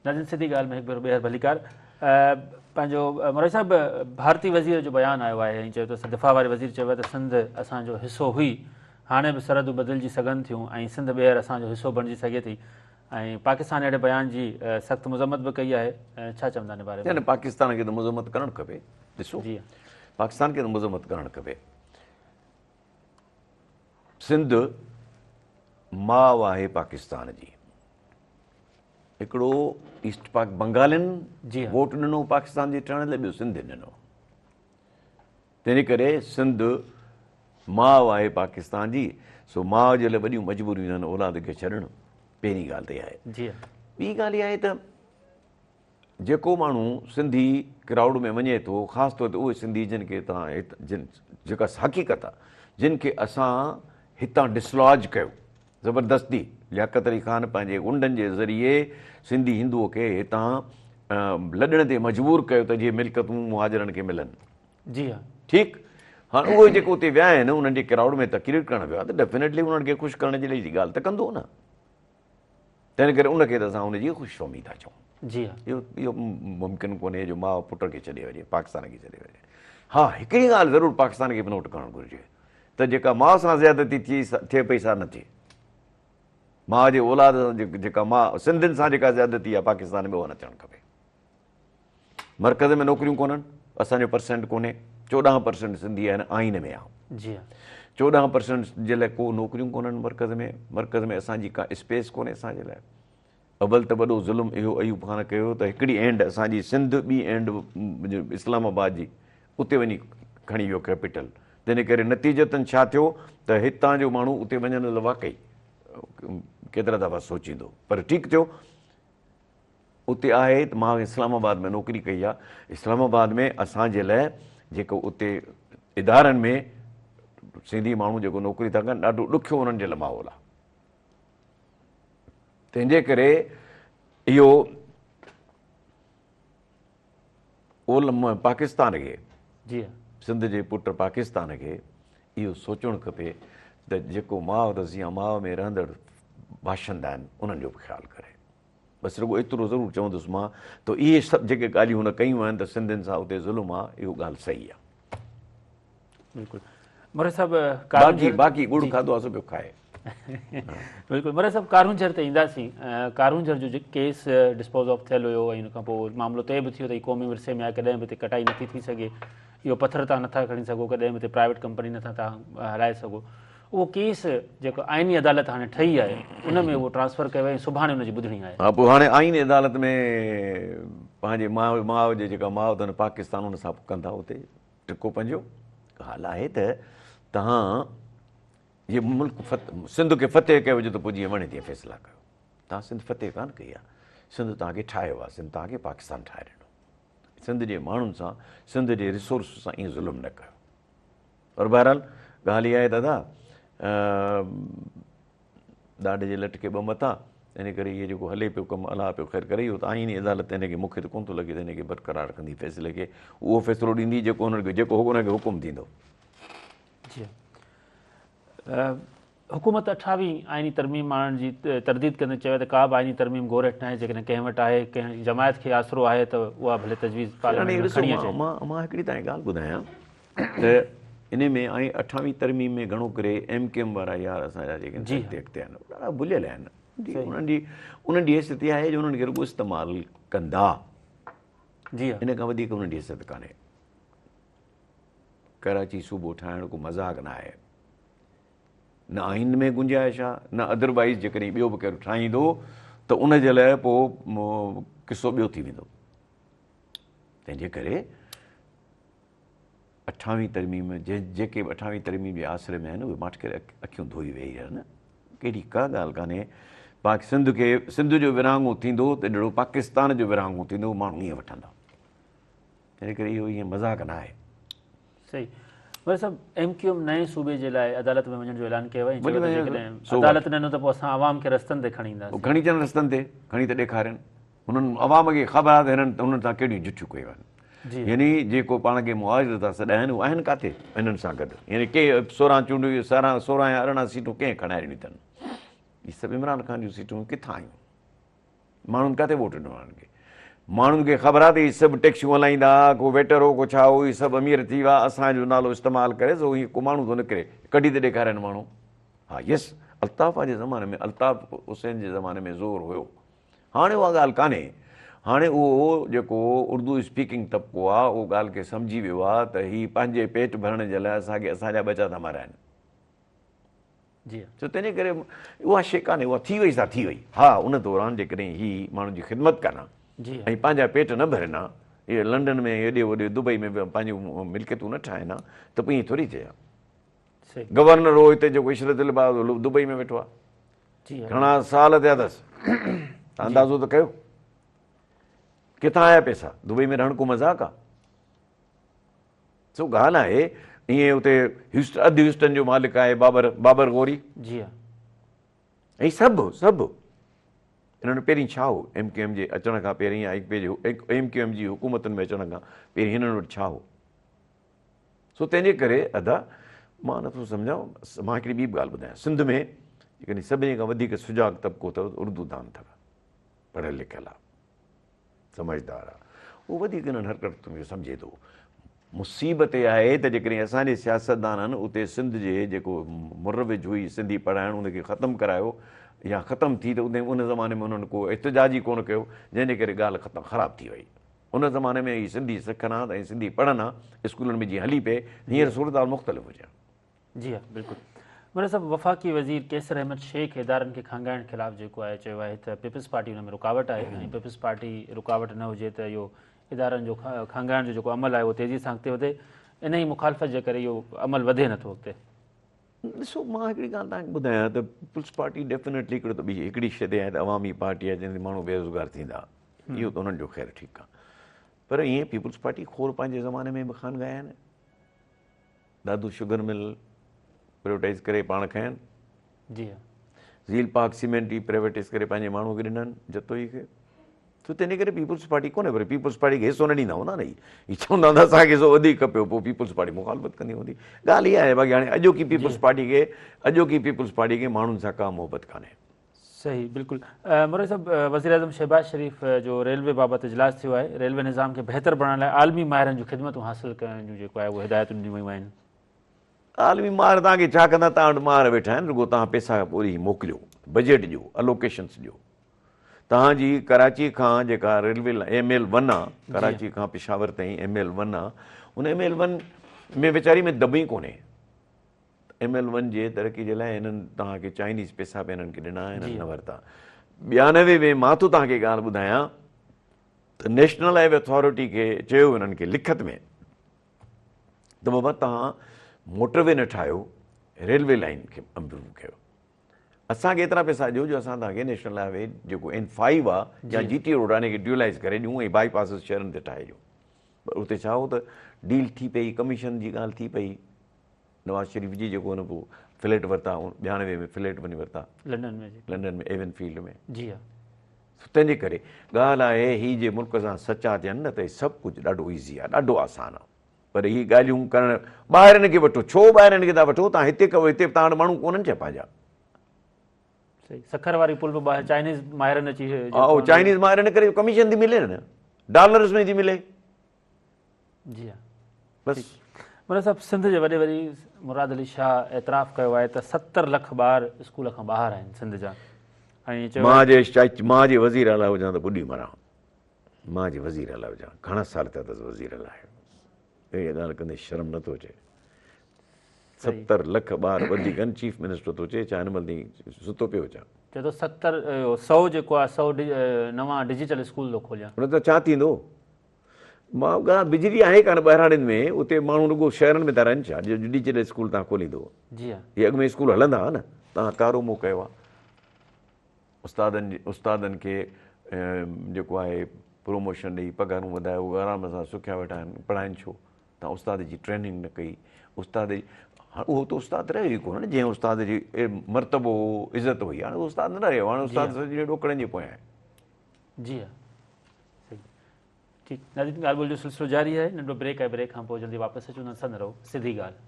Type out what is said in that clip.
नाज़रीन सिधी ॻाल्हि में हिकु भेरो ॿीहर भलीकार पंहिंजो मोरारी साहिब भारती वज़ीर जो बयानु आयो आहे ऐं चयो त दिफ़ा वारे वज़ीर चयो आहे त सिंध असांजो हिसो हुई, हाणे बि सरहदूं बदिलजी सघनि थियूं ऐं सिंध ॿीहर असांजो हिसो बणिजी सघे थी ऐं पाकिस्तान अहिड़े बयान जी सख़्तु मज़म्मत बि कई आहे। छा चवंदा हिन बारे में? पाकिस्तान खे त मज़म्मत करणु खपे। ॾिसो, जी पाकिस्तान खे त मज़म्मत करणु खपे। सिंध माउ आहे पाकिस्तान जी। हिकिड़ो ईस्ट पाक बंगालियुनि वोट ॾिनो पाकिस्तान जे ठहण लाइ, ॿियो सिंध ॾिनो। तंहिं करे सिंध माउ आहे पाकिस्तान जी, सो माउ जे लाइ वॾियूं मजबूरियूं आहिनि औलाद खे छॾणु। पहिरीं ॻाल्हि त इहा आहे। ॿी ॻाल्हि इहा आहे त जेको माण्हू सिंधी क्राउड में वञे थो, ख़ासि तौर ते उहे सिंधी जिन खे जेका हक़ीक़त आहे, जिन खे असां हितां डिसलॉज कयो ज़बरदस्ती, लियाकत अली ख़ान पंहिंजे गुंडनि जे ज़रिए सिंधी हिंदुअ खे हितां लॾण ते मजबूर कयो त जीअं मिल्कतूं मुहाजिरनि खे मिलनि। जी हा, ठीकु। हाणे उहे जेको उते विया आहिनि, उन्हनि जे क्राउड में तकरीर करणु वियो आहे, त डेफिनेटली उन्हनि खे ख़ुशि करण जे लाइ ॻाल्हि त कंदो न। तंहिं करे उनखे त असां हुनजी ख़ुशफ़हमी था चऊं। जी हा, इहो मुमकिन कोन्हे जो माउ पुट खे छॾे वञे, पाकिस्तान खे छॾे वञे। हा, हिकिड़ी ॻाल्हि ज़रूरु पाकिस्तान खे बि नोट करणु घुरिजे त जेका माउ सां ज़्यादती थिए पई सा न थिए। माउ जे औलाद सां जेका माउ सिंधियुनि सां जेका ज़्यादती आहे पाकिस्तान में, उहा न थियणु खपे। मर्कज़ में नौकरियूं कोन्हनि, असांजो परसेंट कोन्हे। 14% सिंधी आहिनि, आइन में आहे। जी हा, 14% जे लाइ को नौकरियूं कोन्हनि मर्कज़ में। मर्कज़ में असांजी का स्पेस कोन्हे असांजे लाइ। अवल त वॾो ज़ुल्म इहो अयूब खान कयो त हिकिड़ी एंड असांजी सिंध, ॿी एंड इस्लामाबाद जी, उते वञी खणी वियो कैपिटल। तंहिं करे नतीजतनि छा थियो त हितां जो माण्हू उते वञण लाइ वाक़ई केतिरा दफ़ा सोचींदो, पर ठीकु थियो। उते आहे त मां इस्लामाबाद में नौकिरी कई आहे। इस्लामाबाद में असांजे लाइ जेको उते इदारनि में सिंधी माण्हू जेको नौकिरी था कनि, ॾाढो ॾुखियो उन्हनि जे लाइ माहौल आहे। तंहिंजे करे इहो पाकिस्तान खे, जी हा, सिंध जे पुट पाकिस्तान खे इहो सोचणु खपे त जेको माउ रज़ी या माउ में रहंदड़ बाशिंदा आहिनि, उन्हनि जो बि ख़्यालु करे। बसि रुॻो एतिरो ज़रूरु चवंदुसि मां त इहे सभु जेके ॻाल्हियूं हुन कयूं आहिनि त सिंधियुनि सां उते ज़ुल्म आहे, इहो ॻाल्हि सही आहे। बिल्कुलु। मोरारी साहिब बाक़ी गुड़ खाधो आहे सो पियो खाए। बिल्कुलु। मोरारी साहिब कारूंझर ते ईंदासीं। कारूंझर जो जेको केस डिस्पोज ऑफ थियल हुयो ऐं हिन खां पोइ मामिलो तइ बि थियो त क़ौमी विरसे में आहे, कॾहिं बि हिते कटाई नथी थी सघे, इहो पथर तव्हां नथा खणी सघो, कॾहिं बि हिते प्राइवेट कंपनी नथा तव्हां हलाए सघो। उहो केस जेको आइनी अदालत हाणे ठही आहे, उन में उहो ट्रांसफर कयो ऐं सुभाणे हुनजी ॿुधणी आहे। हा, पोइ हाणे आइनी अदालत में पंहिंजे माउ जे जेका माउ अथनि पाकिस्तान, उन सां कंदा उते टिको पंहिंजो। ॻाल्हि आहे त तव्हां इहे मुल्क सिंध खे फ़तेह कयो हुजे त पोइ जीअं वणे तीअं फ़ैसिला कयो। तव्हां सिंध फ़तेह कान कई आहे, सिंध तव्हांखे ठाहियो आहे, सिंध तव्हांखे पाकिस्तान ठाहे ॾिनो। सिंध जे माण्हुनि सां, सिंध जे रिसोर्स सां ईअं ज़ुल्म न कयो। पर बहरहाल ॻाल्हि इहा आहे दादा, ॾाढे जे लट खे ॿ मथा। इन करे इहे जेको हले पियो कमु, अलाह पियो ख़ैरु करे। इहो त आइनी अदालत हिनखे, मूंखे त कोन थो लॻे त हिनखे बरक़रार कंदी फ़ैसिले खे। उहो फ़ैसिलो ॾींदी जेको हुनखे, जेको हुनखे हुकुम थींदो। जी, हुकूमत 28 आइनी तरमीम आणण जी तरदीद कंदे चयो त का बि आइनी तरमीम गोरे हेठि न आहे। जेकॾहिं कंहिं वटि आहे, कंहिं जमायत खे आसिरो आहे त उहा भले तजवीज़ पार्लियामेंट में खणी अचे। मां हिकिड़ी तव्हांखे ॻाल्हि ॿुधायां त इन में 28वीं तरमीम में घणो करे MKM वारा यार असांजा जेके अॻिते आहिनि, ॾाढा भुलियल आहिनि। उन्हनि जी हैसियत इहा आहे जो उन्हनि खे रुॻो इस्तेमालु कंदा। जी हा, इन खां वधीक उन्हनि जी हैसियत कान्हे। कराची सूबो ठाहिण को मज़ाक़ न आहे। न आइन में गुंजाइश आहे, न अदरवाइज़ जेकॾहिं ॿियो बि केरु ठाहींदो त उनजे लाइ पोइ किसो ॿियो थी वेंदो। तंहिंजे करे 28वीं तरमीम जेके 28वीं तरमीम जे आसिरे में आहिनि, उहे माठ करे अखियूं धोई वेही आहिनि। कहिड़ी का ॻाल्हि कान्हे। सिंध जो विरहाङो थींदो त अहिड़ो पाकिस्तान जो विरहाङो थींदो, माण्हू ईअं वठंदा। तंहिं करे इहो ईअं मज़ाक़ न आहे। सही। वरी सभु MKM नए सूबे जे लाइ अदालत में वञण जो ऐलान कयो आहे। अदालत न त पोइ असां आवाम खे रस्तनि ते खणी ईंदासीं। खणी अचनि रस्तनि ते, खणी त ॾेखारनि। हुननि आवाम खे ख़बर आहे त हुननि सां कहिड़ियूं जुठियूं कयूं आहिनि। यानी जेको पाण खे मुआविज़ था सॾाइनि, उहे आहिनि किथे हिननि सां गॾु। यानी के 16 चूंडियूं, 16 या 18 सीटूं कंहिं खणाए ॾिनियूं अथनि। इहे सभु इमरान ख़ान जूं सीटूं किथां आयूं? माण्हुनि किथे वोट ॾिनो उन्हनि खे? माण्हुनि खे ख़बर आहे त हीअ सभु टैक्सियूं हलाईंदा, को वेटर हो को छा हो, इहे सभु अमीर थी विया, असांजो नालो इस्तेमालु करे सो हीअं को माण्हू थो निकिरे, कढी त ॾेखारनि माण्हू। हा यस, अल्ताफ़ा जे ज़माने में, अल्ताफ़ हुसैन जे ज़माने में ज़ोर हुयो। हाणे उहा ॻाल्हि कान्हे। हाणे उहो जेको उर्दू स्पीकिंग तबिको आहे उहो ॻाल्हि खे सम्झी वियो आहे त हीअ पंहिंजे पेट भरण जे लाइ असांखे असांजा ॿचा था माराइनि। जी छो तंहिंजे करे उहा शइ कान्हे, उहा थी वई सा थी वई। हा, उन दौरान जेकॾहिं हीअ माण्हुनि जी ख़िदमत कनि जी ऐं पंहिंजा पेट न भरनि हा, इहे लंडन में हेॾे होॾे दुबई में पंहिंजूं मिल्कियतूं न ठाहिनि हा, त पोइ ईअं थोरी थिए हा। सही गवर्नर हो हिते जेको इशरत लिबास दुबई में वेठो आहे, जी घणा साल थिया अथसि, तव्हां अंदाज़ो त कयो किथां आया पैसा? दुबई में रहण को मज़ाक आहे? सो ॻाल्हि आहे ईअं हुते अधु ह्यूस्टन जो मालिक आहे बाबर गौरी। जी हा ऐं सभु हिननि पहिरीं छा हो, MQM जे अचण खां पहिरीं या MQM जी हुकूमतुनि में अचण खां पहिरीं हिननि वटि छा हो? सो तंहिंजे करे अदा मां नथो सम्झां। मां हिकिड़ी ॿी बि ॻाल्हि ॿुधायां, सिंध में जेकॾहिं सभिनी खां वधीक सुजाॻ तबिको अथव उर्दू दान अथव, पढ़ियलु लिखियलु आहे, समझदार आहे, उहो वधीक हिननि हरकतुनि खे सम्झे थो। मुसीबत इहा आहे त जेकॾहिं असांजे सियासतदाननि उते सिंध जे जेको मुरविज हुई सिंधी पढ़ाइणु उनखे ख़तमु करायो या ख़तमु थी त उन ज़माने में उन्हनि को एतिजाजी कोन कयो, जंहिंजे करे ॻाल्हि ख़राबु थी वई। उन ज़माने में हीअ सिंधी सिखनि हा ऐं सिंधी पढ़नि हा, स्कूलनि में जीअं हली पए, हींअर सूरत हाल मुख़्तलिफ़ हुजे। जी हा बिल्कुलु। मतिलबु सभु वफ़ाक़ी वज़ीर केसर अहमद शेख इदारनि खे खंगाइण ख़िलाफ़ु जेको आहे चयो आहे त पीपल्स पार्टी हुन में रुकावट आहे ऐं पीपल्स पार्टी रुकावट न हुजे त इहो इदारनि जो खंगाइण जो जेको अमल आहे उहो तेज़ी सां अॻिते वधे, इन ई मुखालफ़त जे करे इहो अमल वधे नथो अॻिते। ॾिसो, मां हिकिड़ी ॻाल्हि तव्हांखे ॿुधायां त पीपल्स पार्टी डेफिनेटली हिकिड़ो त ॿी हिकिड़ी शइ आहे त अवामी पार्टी आहे जंहिंमें माण्हू बेरोज़गार थींदा, इहो त उन्हनि जो ख़ैरु ठीकु आहे। पर ईअं पीपल्स पार्टी खोर पंहिंजे ज़माने में बि खान गया आहिनि, दादू शुगर मिल प्राइवेटाइज़ करे पाण खयनि, जी हा ज़ील पाक सीमेंट ई प्राइवेटाइज़ करे पंहिंजे माण्हू खे ॾिननि जतोई खे। त तंहिंजे करे पीपल्स पार्टी कोन्हे, पर पीपल्स पार्टी खे हिसो न ॾींदा हूंदा न, हीअ चवंदा हूंदा असांखे हिसो वधीक खपे, पोइ पीपल्स पार्टी मुखालफ़त कंदी हूंदी। ॻाल्हि इहा आहे बाक़ी हाणे अॼोकी पीपल्स पार्टी खे माण्हुनि सां का मोहबत कान्हे। सही बिल्कुलु। मुरई साहब, वज़ीर आज़म शहबाज शरीफ़ जो रेलवे बाबति इजलास थियो आहे, रेलवे निज़ाम खे बहितर बणाइण लाइ आलमी माहिरनि जूं ख़िदमतूं हासिलु करण जूं जेको आहे उहे हिदायतूं ॾिनियूं वयूं आहिनि। आलमी माहिर तव्हांखे छा कंदा, तव्हां वटि माहिर वेठा आहिनि, रुॻो तव्हां पैसा पूरी मोकिलियो, बजट ॾियो, अलोकेशन्स ॾियो। तव्हांजी कराची खां जेका रेलवे ML1 आहे, कराची खां पिशावर ताईं ML1 आहे, उन ML1 में वीचारी में दॿी कोन्हे। ML1 जे तरक़ी जे लाइ हिननि तव्हांखे चाइनीज़ पैसा बि हिननि खे ॾिना, हिननि न वरिता। 92 में मां थो तव्हांखे ॻाल्हि ॿुधायां त नेशनल हाईवे अथॉरिटी खे चयो हिननि खे लिखत में त बाबा तव्हां मोटरवे न ठाहियो, रेलवे लाइन खे इम्प्रूव कयो, असांखे एतिरा पैसा ॾियो जो असां तव्हांखे नेशनल हाईवे जेको N5 आहे या GT रोड आहे हिनखे ड्यूलाइज़ करे ॾियूं ऐं बाईपासिस शहरनि ते ठाहे ॾियूं। पर उते छा हो त डील थी पई, कमीशन जी ॻाल्हि थी पई, नवाज़ शरीफ़ जी जेको हुन पोइ फ्लैट वरिता, 92 में फ्लैट वञी वरिता लंडन में एवन फील्ड में। जी हा तंहिंजे करे ॻाल्हि आहे हीअ जे मुल्क सां सचा थियनि न त सभु कुझु ॾाढो ईज़ी आहे, ॾाढो आसानु आहे। पर हीअ ॻाल्हियूं करणु ॿाहिरिनि खे वठो, छो ॿाहिरिनि खे था वठो, तव्हां हिते कयो, हिते तव्हां वटि माण्हू कोन्हनि छा पंहिंजा? सही, सखर वारी पुल बि ॿाहिरि चाइनीज़ माहिरनि अची हा, चाइनीज़ माहिरनि करे कमीशन थी मिले न, डॉलर्स में थी मिले। जी हा बसि। मुरई साहब, सिंध जे वॾे मुराद अली शाह एतिराफ़ कयो आहे त 70 लख ॿार स्कूल खां ॿाहिरि आहिनि सिंध जा, ऐं चयो मां जे वज़ीर आला हुजां त ॿुधी मरां, मां जे वज़ीर आला हुजां, घणा साल थिया अथसि वज़ीर आला आहे, इहा ॻाल्हि कंदे शर्म नथो अचे। 70 लख ॿार वधीक आहिनि, चीफ मिनिस्टर थो चए, छा हिन महिल सुतो पियो छा? चए थो 100 जेको आहे 100 नवां डिजिटल स्कूल थो खोलियां। हुन त छा थींदो? मां ॻाल्हि बिजली आहे कान ॿाहिराणियुनि में, उते माण्हू रुॻो शहरनि में था रहनि छा जो डिजिटल स्कूल तव्हां खोलींदो? जी हा, इहे अॻु में स्कूल हलंदा हुआ न, तव्हां कारो मोह कयो आहे उस्तादनि खे जेको आहे प्रोमोशन ॾेई पघारूं वधायो, उहे आराम सां सुखिया वेठा आहिनि, पढ़ाइनि छो? तव्हां उस्ताद जी ट्रेनिंग न कई, उस्ताद जी उहो त उस्ताद रहियो ई कोन न, जंहिं उस्ताद जी मर्तबो हो, इज़त हुई, हाणे उस्ताद न रहियो, हाणे उस्ताद सॼे ॾोकड़नि जे पोयां आहे। जी हा सही, ठीकु। नाज़रीन, ॻाल्हि ॿोल जो सिलसिलो जारी आहे, नंढो ब्रेक आहे, ब्रेक खां पोइ जल्दी वापसि अचूं, न रहो सिधी ॻाल्हि।